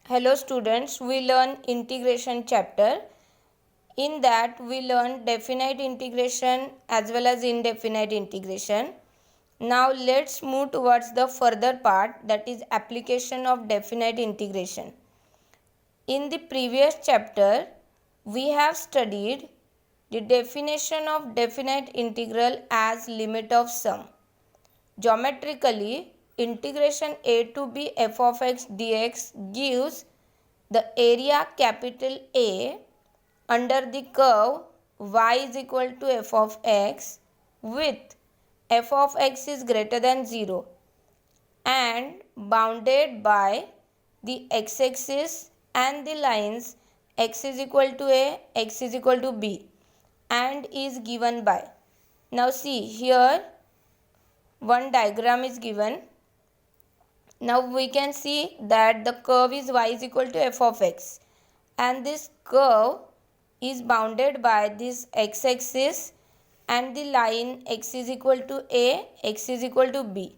Hello students, we learn integration chapter. In that we learn definite integration as well as indefinite integration. Now let's move towards the further part, that is application of definite integration. In the previous chapter we have studied the definition of definite integral as limit of sum. Geometrically, integration a to b f of x dx gives the area capital A under the curve y is equal to f of x with f of x is greater than 0 and bounded by the x-axis and the lines x is equal to a, x is equal to b, and is given by. Now see here one diagram is given. Now we can see that the curve is y is equal to f of x and this curve is bounded by this x-axis and the line x is equal to a, x is equal to b,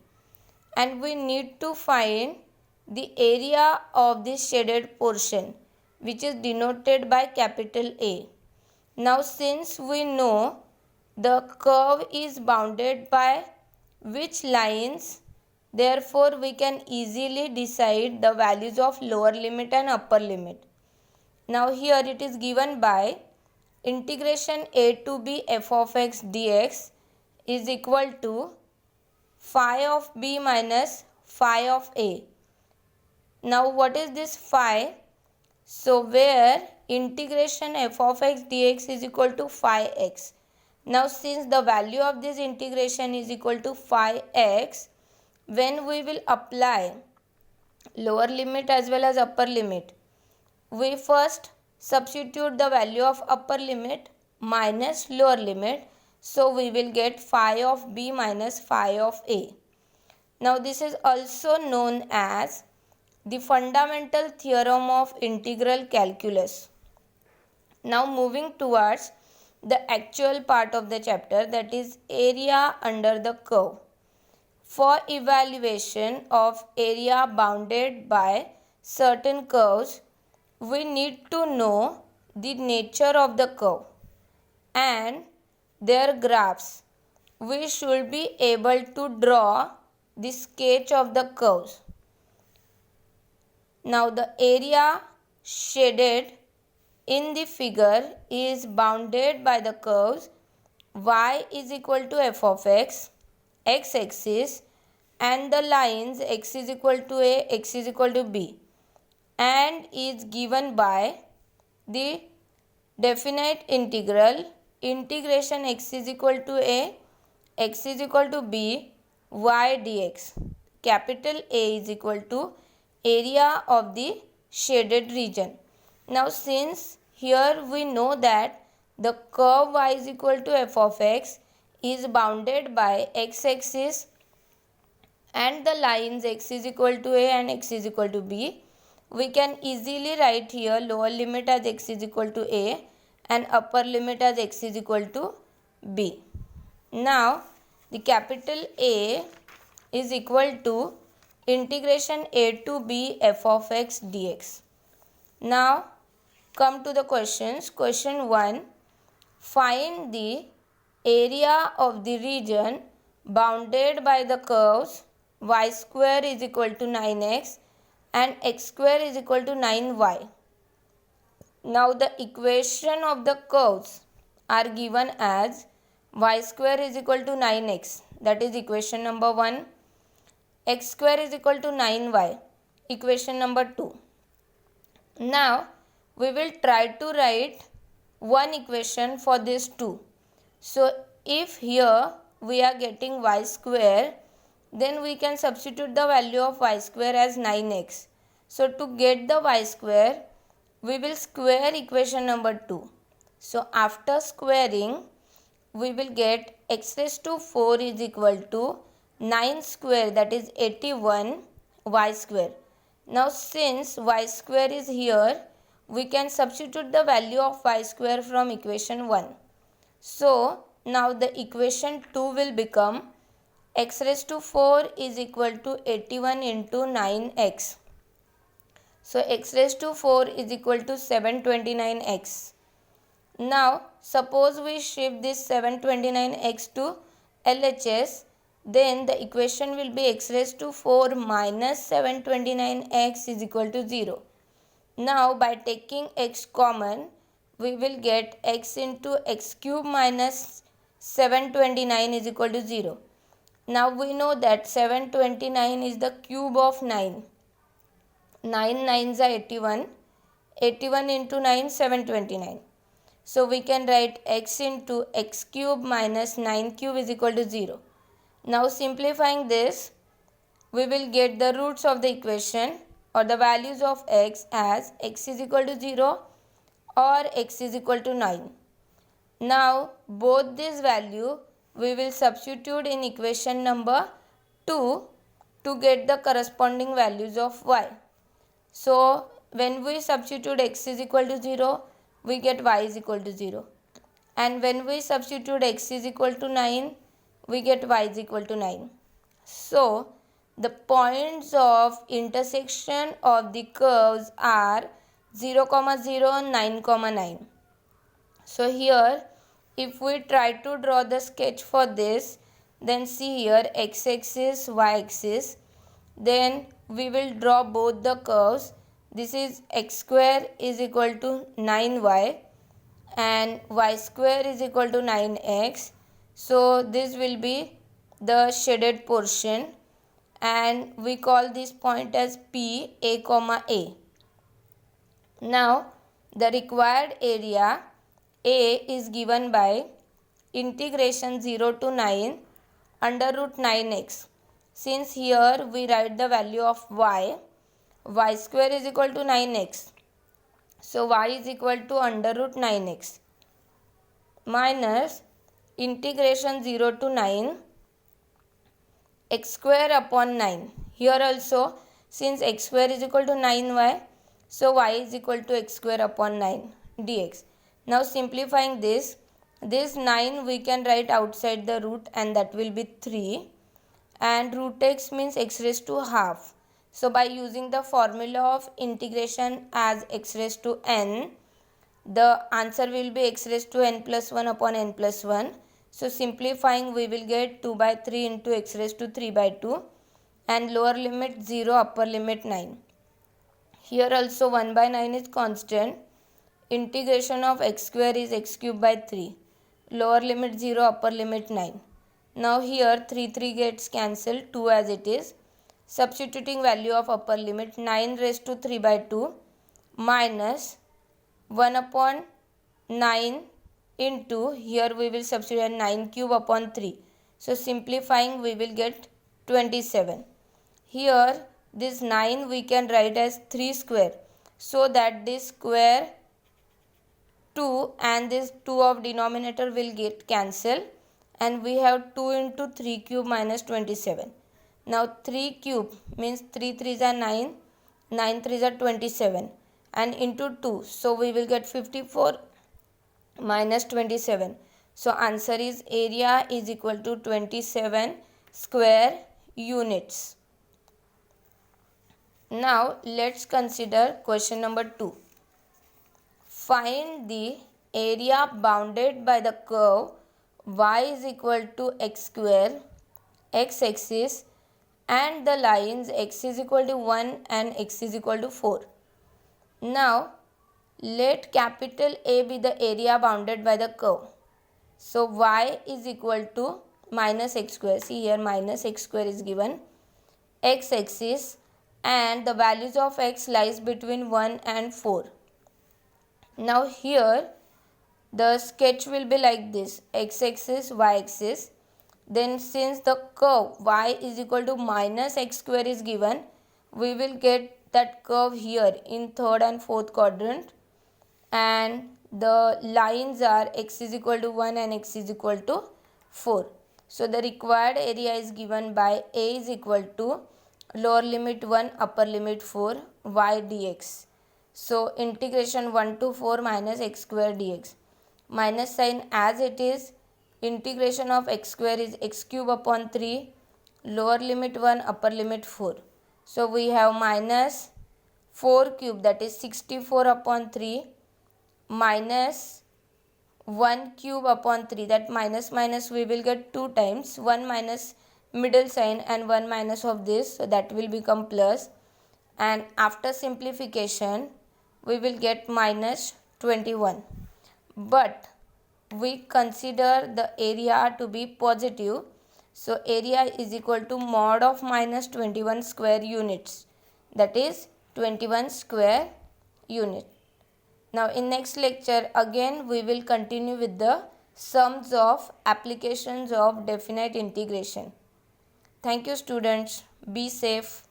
and we need to find the area of this shaded portion which is denoted by capital A. Now since we know the curve is bounded by which lines, therefore we can easily decide the values of lower limit and upper limit. Now here it is given by integration a to b f of x dx is equal to phi of b minus phi of a. Now what is this phi? So where integration f of x dx is equal to phi x. Now since the value of this integration is equal to phi x, when we will apply lower limit as well as upper limit, we first substitute the value of upper limit minus lower limit, so we will get phi of b minus phi of a. Now this is also known as the fundamental theorem of integral calculus. Now moving towards the actual part of the chapter, that is area under the curve. For evaluation of area bounded by certain curves, we need to know the nature of the curve and their graphs. We should be able to draw the sketch of the curves. Now the area shaded in the figure is bounded by the curves y is equal to f of x, x-axis, and the lines x is equal to a, x is equal to b, and is given by the definite integral integration x is equal to a, x is equal to b, y dx. Capital A is equal to area of the shaded region. Now since here we know that the curve y is equal to f of x is bounded by x-axis and the lines x is equal to a and x is equal to b, we can easily write here lower limit as x is equal to a and upper limit as x is equal to b. Now the capital A is equal to integration a to b f of x dx. Now come to the questions. Question 1. Find the area of the region bounded by the curves y square is equal to 9x and x square is equal to 9y. Now the equation of the curves are given as y square is equal to 9x, that is equation number 1, x square is equal to 9y, equation number 2. Now we will try to write one equation for these two. So if here we are getting y square, then we can substitute the value of y square as 9x. So to get the y square, we will square equation number 2. So after squaring, we will get x raised to 4 is equal to 9 square, that is 81 y square. Now since y square is here, we can substitute the value of y square from equation 1. So now the equation 2 will become x raised to 4 is equal to 81 into 9x. So x raised to 4 is equal to 729x. Now suppose we shift this 729x to LHS, then the equation will be x raised to 4 minus 729x is equal to 0. Now by taking x common, we will get x into x cube minus 729 is equal to 0. Now we know that 729 is the cube of 9. 9 nines are 81. 81 into 9, 729. So we can write x into x cube minus 9 cube is equal to 0. Now simplifying this, we will get the roots of the equation or the values of x as x is equal to 0 or x is equal to 9. Now both these value we will substitute in equation number 2 to get the corresponding values of y. So when we substitute x is equal to 0, we get y is equal to 0. And when we substitute x is equal to 9, we get y is equal to 9. So the points of intersection of the curves are 0, 0, 9, 9. So here if we try to draw the sketch for this, then see here x-axis, y-axis. Then we will draw both the curves. This is x square is equal to 9y and y square is equal to 9x. So this will be the shaded portion and we call this point as P, A, A. Now the required area A is given by integration 0 to 9 under root 9x. Since here we write the value of y square is equal to 9x. So y is equal to under root 9x minus integration 0 to 9 x square upon 9. Here also since x square is equal to 9y, so y is equal to x square upon 9 dx. Now simplifying this 9 we can write outside the root and that will be 3 and root x means x raised to half. So by using the formula of integration as x raised to n, the answer will be x raised to n plus 1 upon n plus 1. So simplifying we will get 2 by 3 into x raised to 3 by 2 and lower limit 0, upper limit 9. Here also 1 by 9 is constant. Integration of x square is x cube by 3. Lower limit 0, upper limit 9. Now here 3 gets cancelled, 2 as it is. Substituting value of upper limit 9 raised to 3 by 2 minus 1 upon 9 into, here we will substitute 9 cube upon 3. So simplifying we will get 27. Here this 9 we can write as 3 square, so that this square 2 and this 2 of denominator will get cancelled and we have 2 into 3 cube minus 27. Now 3 cube means 3 3s are 9, 9 3s are 27 and into 2. So we will get 54 minus 27. So answer is area is equal to 27 square units. Now let's consider question number 2. Find the area bounded by the curve y is equal to x square, x-axis and the lines x is equal to 1 and x is equal to 4. Now let capital A be the area bounded by the curve. So y is equal to minus x square. See here minus x square is given. X-axis and the values of x lies between 1 and 4. Now here the sketch will be like this, x-axis, y-axis. Then since the curve y is equal to minus x square is given, we will get that curve here in third and fourth quadrant and the lines are x is equal to 1 and x is equal to 4. So the required area is given by A is equal to lower limit 1 upper limit 4 y dx. So integration 1 to 4 minus x square dx. Minus sign as it is, integration of x square is x cube upon 3, lower limit 1 upper limit 4. So we have minus 4 cube, that is 64 upon 3, minus 1 cube upon 3, that minus minus we will get 2 times, 1 minus middle sign and 1 minus of this, so that will become plus, and after simplification we will get minus 21. But we consider the area to be positive, so area is equal to mod of minus 21 square units, that is 21 square unit. Now in next lecture again we will continue with the sums of applications of definite integration. Thank you students. Be safe.